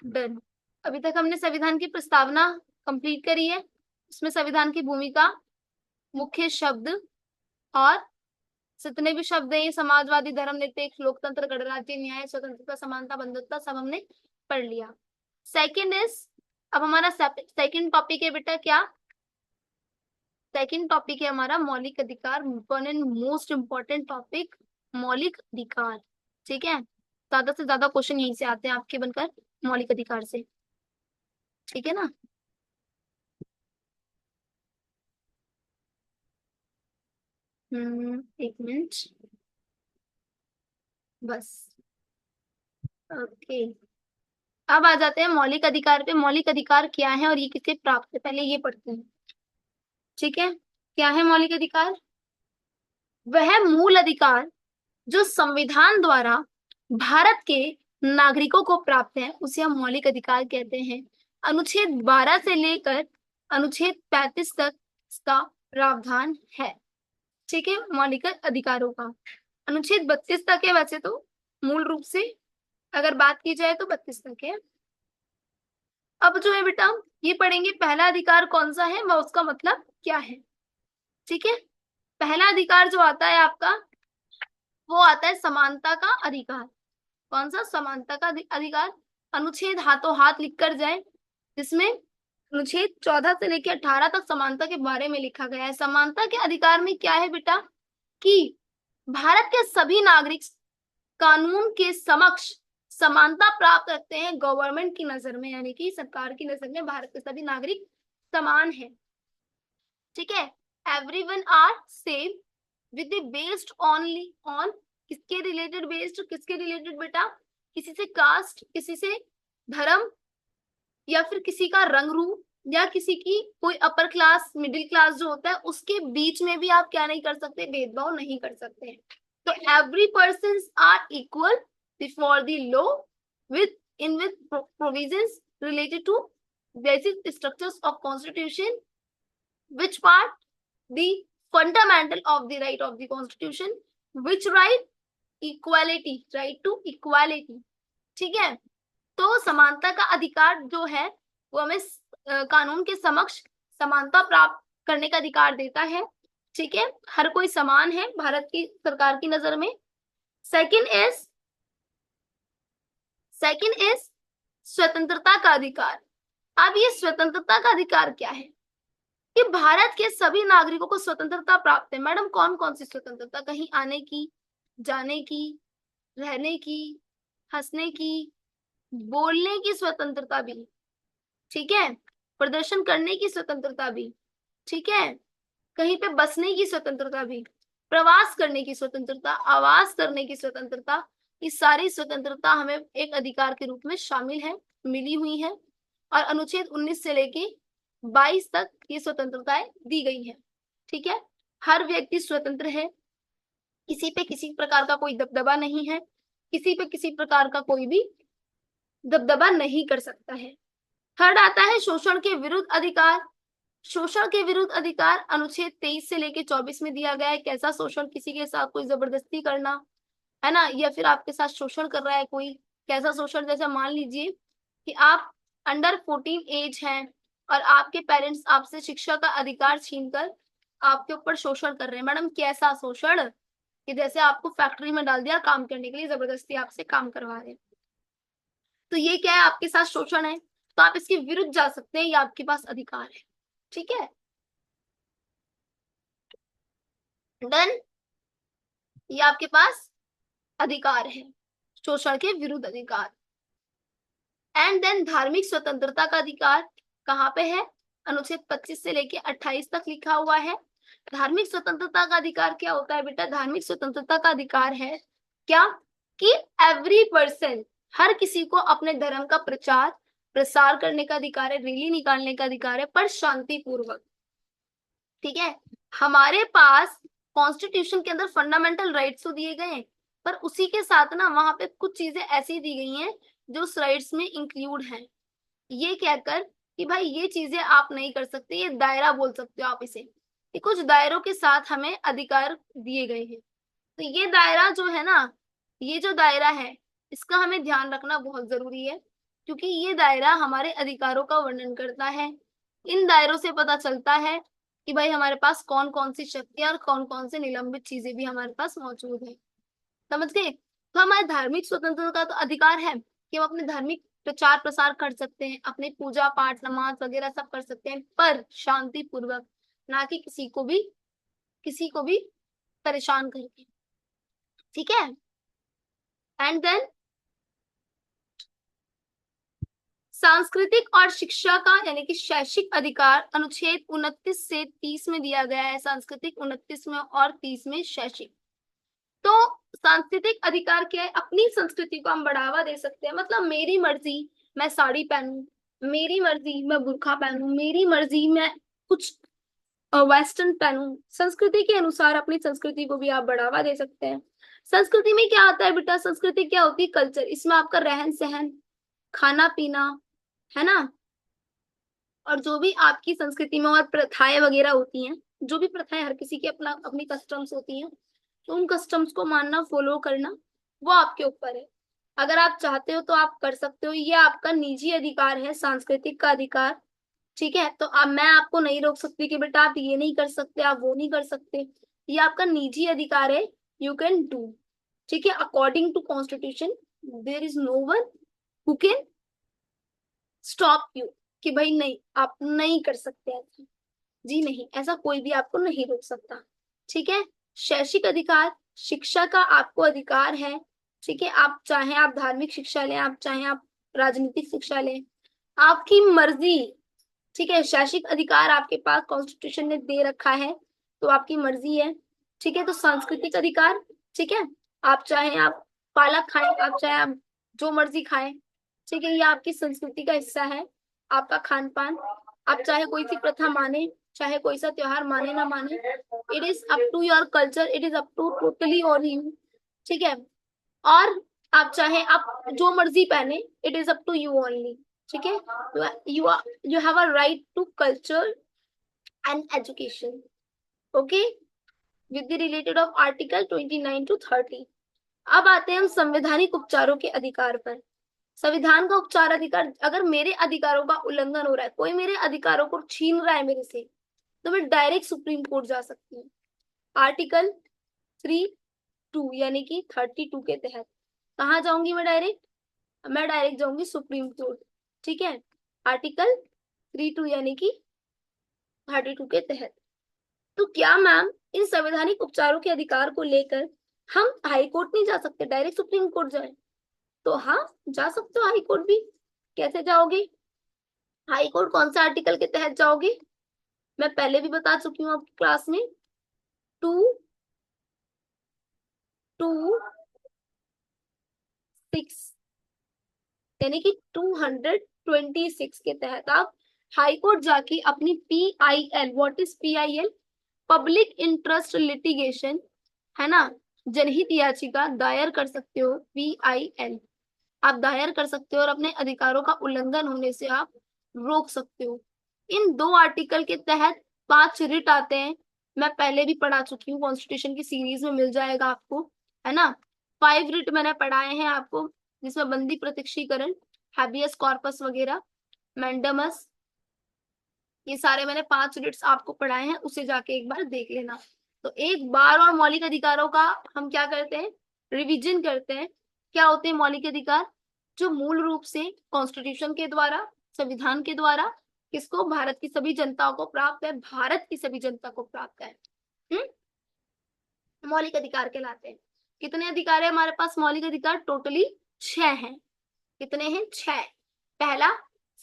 Done. अभी तक हमने संविधान की प्रस्तावना कंप्लीट करी है। उसमें संविधान की भूमिका, मुख्य शब्द, और जितने भी शब्द हैं, ये समाजवादी, धर्मनिरपेक्ष, लोकतंत्र, गणराज्य, न्याय, स्वतंत्रता, समानता, बंधुत्व, सब हमने पढ़ लिया। सेकंड इज, अब हमारा सेकंड टॉपिक है बेटा क्या? सेकंड टॉपिक है हमारा मौलिक अधिकार, one and most important topic, मौलिक अधिकार। ठीक है, ज्यादा से ज्यादा क्वेश्चन यहीं से आते हैं आपके बनकर, मौलिक अधिकार से। ठीक है ना? एक मिनट बस। ओके, अब आ जाते हैं मौलिक अधिकार पे। मौलिक अधिकार क्या है और ये किसे प्राप्त है, पहले ये पढ़ते हैं। ठीक है, क्या है मौलिक अधिकार? वह मूल अधिकार जो संविधान द्वारा भारत के नागरिकों को प्राप्त है, उसे हम मौलिक अधिकार कहते हैं। अनुच्छेद 12 से लेकर अनुच्छेद 35 तक इसका प्रावधान है। ठीक है, मौलिक अधिकारों का अनुच्छेद 32 तक है वैसे तो, मूल रूप से अगर बात की जाए तो 32 तक है। अब जो है बेटा, ये पढ़ेंगे पहला अधिकार कौन सा है, वह उसका मतलब क्या है। ठीक है, पहला अधिकार जो आता है आपका, वो आता है समानता का अधिकार। कौन सा? समानता का अधिकार। अनुच्छेद हाथों हाथ लिख कर जाए, जिसमें अनुच्छेद 14 से लेकर 18 तक समानता के बारे में लिखा गया है। समानता के अधिकार में क्या है बेटा कि भारत के सभी नागरिक कानून के समक्ष समानता प्राप्त रखते हैं गवर्नमेंट की नजर में, यानी कि सरकार की नजर में भारत के सभी नागरिक समान हैं। ठीक है, everyone are same with based only on, किसके रिलेटेड? बेस्ड किसके रिलेटेड बेटा? किसी से कास्ट, किसी से धर्म, या फिर किसी का रंग रूप, या किसी की कोई अपर क्लास मिडिल क्लास जो होता है उसके बीच में भी आप क्या नहीं कर सकते? भेदभाव नहीं कर सकते हैं। तो every person are equal before the law within with provisions related to basic structures of constitution, which part? The fundamental of the right of the constitution, which right? Equality, right to equality। ठीक है, तो समानता का अधिकार जो है वो हमें कानून के समक्ष समानता प्राप्त करने का अधिकार देता है। ठीक है, हर कोई समान है भारत की सरकार की नजर में। सेकंड इज स्वतंत्रता का अधिकार। अब ये स्वतंत्रता का अधिकार क्या है कि भारत के सभी नागरिकों को स्वतंत्रता प्राप्त है। मैडम कौन कौन सी स्वतंत्रता? कहीं आने की, जाने की, रहने की, हंसने की, बोलने की स्वतंत्रता भी। ठीक है, प्रदर्शन करने की स्वतंत्रता भी। ठीक है, कहीं पे बसने की स्वतंत्रता भी, प्रवास करने की स्वतंत्रता, आवास करने की स्वतंत्रता, ये सारी स्वतंत्रता हमें एक अधिकार के रूप में शामिल है, मिली हुई है। और अनुच्छेद 19 से लेके 22 तक ये स्वतंत्रताएं दी गई है। ठीक है, हर व्यक्ति स्वतंत्र है, किसी पे किसी प्रकार का कोई दबदबा नहीं है, किसी पे किसी प्रकार का कोई भी दबदबा नहीं कर सकता है। थर्ड आता है शोषण के विरुद्ध अधिकार। शोषण के विरुद्ध अधिकार अनुच्छेद 23 से लेके 24 में दिया गया है। कैसा शोषण? किसी के साथ कोई जबरदस्ती करना, है ना, या फिर आपके साथ शोषण कर रहा है कोई। कैसा शोषण? जैसे मान लीजिए कि आप अंडर 14 एज हैं और आपके पेरेंट्स आपसे शिक्षा का अधिकार छीनकर आपके ऊपर शोषण कर रहे हैं। मैडम कैसा शोषण? कि जैसे आपको फैक्ट्री में डाल दिया काम करने के लिए, जबरदस्ती आपसे काम करवा रहे हैं, तो ये क्या है? आपके साथ शोषण है, तो आप इसके विरुद्ध जा सकते हैं, ये आपके पास अधिकार है। ठीक है, डन। ये आपके पास अधिकार है, शोषण के विरुद्ध अधिकार। एंड देन धार्मिक स्वतंत्रता का अधिकार कहाँ पे है? अनुच्छेद 25 से लेके 28 तक लिखा हुआ है। धार्मिक स्वतंत्रता का अधिकार क्या होता है बेटा? धार्मिक स्वतंत्रता का अधिकार है क्या कि एवरी पर्सन, हर किसी को अपने धर्म का प्रचार प्रसार करने का अधिकार है, रैली निकालने का अधिकार है, पर शांतिपूर्वक। ठीक है, हमारे पास कॉन्स्टिट्यूशन के अंदर फंडामेंटल राइट्स तो दिए गए हैं, पर उसी के साथ ना वहां पे कुछ चीजें ऐसी दी गई हैं जो उस राइट्स में इंक्लूड हैं। ये कहकर कि भाई ये चीजें आप नहीं कर सकते, ये दायरा बोल सकते हो आप इसे, कि कुछ दायरों के साथ हमें अधिकार दिए गए हैं। तो ये दायरा जो है ना, ये जो दायरा है, इसका हमें ध्यान रखना बहुत जरूरी है। क्योंकि ये दायरा हमारे अधिकारों का वर्णन करता है। इन दायरों से पता चलता है कि भाई हमारे पास कौन कौन सी शक्तियां और कौन कौन से निलंबित चीजें भी हमारे पास मौजूद है। समझ गए? तो हमारे धार्मिक स्वतंत्रता का तो अधिकार है कि हम अपने धार्मिक प्रचार प्रसार कर सकते हैं, अपने पूजा पाठ नमाज वगैरह सब कर सकते हैं, पर शांति पूर्वक, ना कि किसी को भी परेशान करके। ठीक है? एंड देन सांस्कृतिक और शिक्षा का यानी कि शैक्षिक अधिकार अनुच्छेद 29 से 30 में दिया गया है। सांस्कृतिक 29 में और 30 में शैक्षिक। तो सांस्कृतिक अधिकार क्या है? अपनी संस्कृति को हम बढ़ावा दे सकते हैं। मतलब मेरी मर्जी मैं साड़ी पहनूं, मेरी मर्जी मैं बुर्खा पहनूं, मेरी मर्जी मैं कुछ वेस्टर्न पहनूं। संस्कृति के अनुसार अपनी संस्कृति को भी आप बढ़ावा दे सकते हैं। संस्कृति में क्या आता है बेटा? संस्कृति क्या होती है? कल्चर। इसमें आपका रहन सहन, खाना पीना, है ना, और जो भी आपकी संस्कृति में और प्रथाएं वगैरह होती हैं, जो भी प्रथाएं, हर किसी की अपना अपनी कस्टम्स होती हैं, तो उन कस्टम्स को मानना, फॉलो करना, वो आपके ऊपर है। अगर आप चाहते हो तो आप कर सकते हो, ये आपका निजी अधिकार है, सांस्कृतिक का अधिकार। ठीक है? तो अब मैं आपको नहीं रोक सकती कि बेटा आप ये नहीं कर सकते, आप वो नहीं कर सकते। ये आपका निजी अधिकार है, यू कैन डू। ठीक है? According to constitution there is no one who can stop you कि भाई नहीं आप नहीं कर सकते ऐसा। जी नहीं, ऐसा कोई भी आपको नहीं रोक सकता। ठीक है? शैक्षिक अधिकार, शिक्षा का आपको अधिकार है। ठीक है? आप चाहे आप धार्मिक शिक्षा लें, आप चाहे आप राजनीतिक शिक्षा लें, आपकी मर्जी। ठीक है? शैक्षिक अधिकार आपके पास कॉन्स्टिट्यूशन ने दे रखा है, तो आपकी मर्जी है। ठीक है? तो सांस्कृतिक अधिकार, ठीक है, आप चाहे आप पालक खाएं, आप चाहे आप जो मर्जी खाएं। ठीक है? ये आपकी संस्कृति का हिस्सा है, आपका खान पान। आप चाहे कोई सी प्रथा माने, चाहे कोई सा त्योहार माने ना माने, it is up to your culture, it is up to totally on you. ठीक है? और आप चाहे आप जो मर्जी पहने, it is up to you only. ठीक है? You have a right to culture and education. Okay, with the related of article 29 to 30। अब आते हैं हम संवैधानिक उपचारों के अधिकार पर। संविधान का उपचार अधिकार, अगर मेरे अधिकारों का उल्लंघन हो रहा है, कोई मेरे अधिकारों को छीन रहा है मेरे से, तो मैं डायरेक्ट सुप्रीम कोर्ट जा सकती हूँ। आर्टिकल 32 यानी कि 32 के तहत कहाँ जाऊंगी मैं डायरेक्ट जाऊंगी सुप्रीम कोर्ट। ठीक है? आर्टिकल 32 यानी कि 32 के तहत। तो क्या मैम इन संवैधानिक उपचारों के अधिकार को लेकर हम हाई कोर्ट नहीं जा सकते, डायरेक्ट सुप्रीम कोर्ट जाए? तो हाँ, जा सकते हो हाई कोर्ट भी। कैसे जाओगे हाई कोर्ट? कौन से आर्टिकल के तहत जाओगे? मैं पहले भी बता चुकी हूँ आपकी क्लास में। टू टू 6 यानी कि 226 के तहत आप हाई कोर्ट जाके अपनी PIL, what is PIL? Public interest litigation, है ना, जनहित याचिका दायर कर सकते हो। PIL आप दायर कर सकते हो और अपने अधिकारों का उल्लंघन होने से आप रोक सकते हो। इन 2 आर्टिकल के तहत 5 रिट आते हैं। मैं पहले भी पढ़ा चुकी हूँ, कॉन्स्टिट्यूशन की सीरीज में मिल जाएगा आपको, है ना। 5 रिट मैंने पढ़ाए हैं आपको, जिसमें बंदी प्रत्यक्षीकरण, हैबियस कॉर्पस वगैरह, मैंडमस, ये सारे मैंने 5 रिट्स आपको पढ़ाए हैं, उसे जाके एक बार देख लेना। तो एक बार और मौलिक अधिकारों का हम क्या करते हैं? रिवीजन करते हैं। क्या होते हैं मौलिक अधिकार? जो मूल रूप से कॉन्स्टिट्यूशन के द्वारा, संविधान के द्वारा किसको? भारत की सभी जनताओं को प्राप्त है, भारत की सभी जनता को प्राप्त है। मौलिक अधिकार कहलाते हैं। कितने अधिकार है हमारे पास मौलिक अधिकार? टोटली 6 हैं। कितने हैं? 6। पहला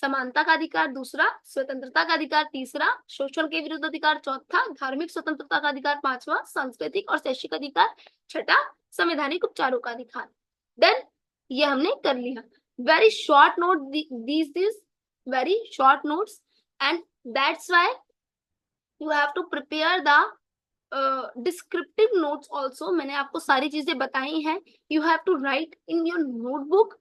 समानता का अधिकार, दूसरा स्वतंत्रता का अधिकार, तीसरा शोषण के विरुद्ध अधिकार, चौथा धार्मिक स्वतंत्रता का अधिकार, पांचवा सांस्कृतिक और शैक्षिक अधिकार, छठा संवैधानिक उपचारों का अधिकार। देन ये हमने कर लिया। Very short note, this very short notes, and that's why you have to prepare the descriptive notes also. मैंने आपको सारी चीजें बताई हैं। You have to write in your notebook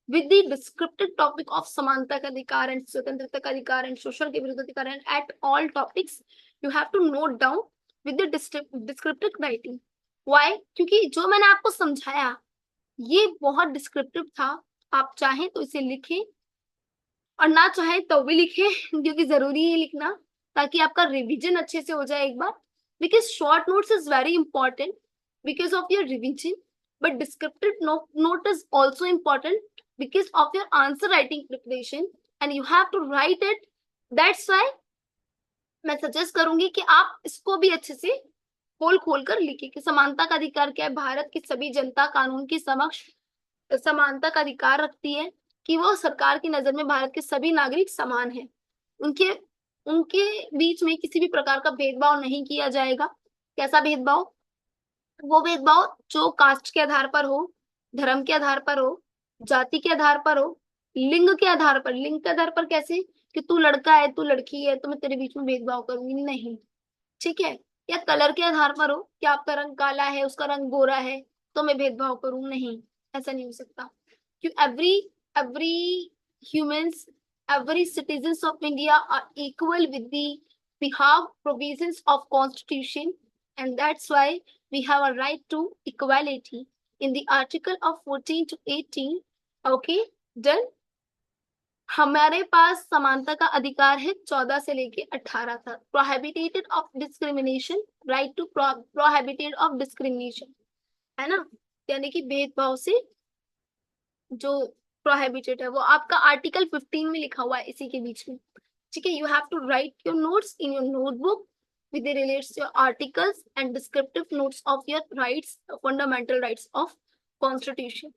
with the descriptive topic of समानता का अधिकार and स्वतंत्रता का अधिकार and शोषण के विरुद्ध अधिकार, and at all topics you have to note down with the descriptive writing. Why? क्योंकि जो मैंने आपको समझाया ये बहुत डिस्क्रिप्टिव था। आप चाहें तो इसे लिखें, और ना चाहे तो भी लिखे क्योंकि जरूरी है लिखना, ताकि आपका रिवीजन अच्छे से हो जाए एक बार, because short notes is very important because of your revision, but descriptive note is also important because of your answer writing preparation and you have to write it. That's why मैं suggest करूंगी कि आप इसको भी अच्छे से खोल खोल कर लिखे कि समानता का अधिकार क्या है। भारत की सभी जनता कानून के समक्ष समानता का अधिकार रखती है, कि वो सरकार की नजर में भारत के सभी नागरिक समान हैं, उनके उनके बीच में किसी भी प्रकार का भेदभाव नहीं किया जाएगा। कैसा भेदभाव? वो भेदभाव जो कास्ट के आधार पर हो, धर्म के आधार पर हो, जाति के आधार पर हो, लिंग के आधार पर। लिंग के आधार पर कैसे? कि तू लड़का है तू लड़की है तो मैं तेरे बीच में भेदभाव करूंगी नहीं, ठीक है। या कलर के आधार पर हो कि आपका रंग काला है उसका रंग गोरा है तो मैं भेदभाव करूं नहीं, ऐसा नहीं हो सकता। क्यों? Every every humans, every citizens of India are equal with the behalf provisions of constitution, and that's why we have a right to equality in the article of 14 to 18. Okay, done. हमारे पास समानता का अधिकार है 14 से लेके 18 तक। Prohibited of discrimination, right to prohibited of discrimination, है ना, यानी कि भेदभाव से जो प्रोहिबिटेड है वो आपका आर्टिकल 15 में लिखा हुआ है इसी के बीच में, ठीक है। You have to write your notes in your notebook with the relates your articles and descriptive notes of your rights, fundamental rights of constitution,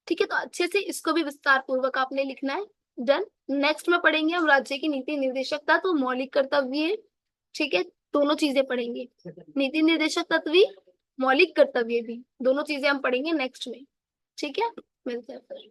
ठीक है। तो अच्छे से इसको भी विस्तार पूर्वक आपने लिखना है। डन। नेक्स्ट में पढ़ेंगे हम राज्य की नीति निर्देशकता तो मौलिक कर्तव्य, ठीक है, दोनों चीजें पढ़ेंगे, नीति निर्देशक तत्व भी, मौलिक कर्तव्य भी, दोनों चीजें हम पढ़ेंगे नेक्स्ट में, ठीक है। मिलते हैं फिर।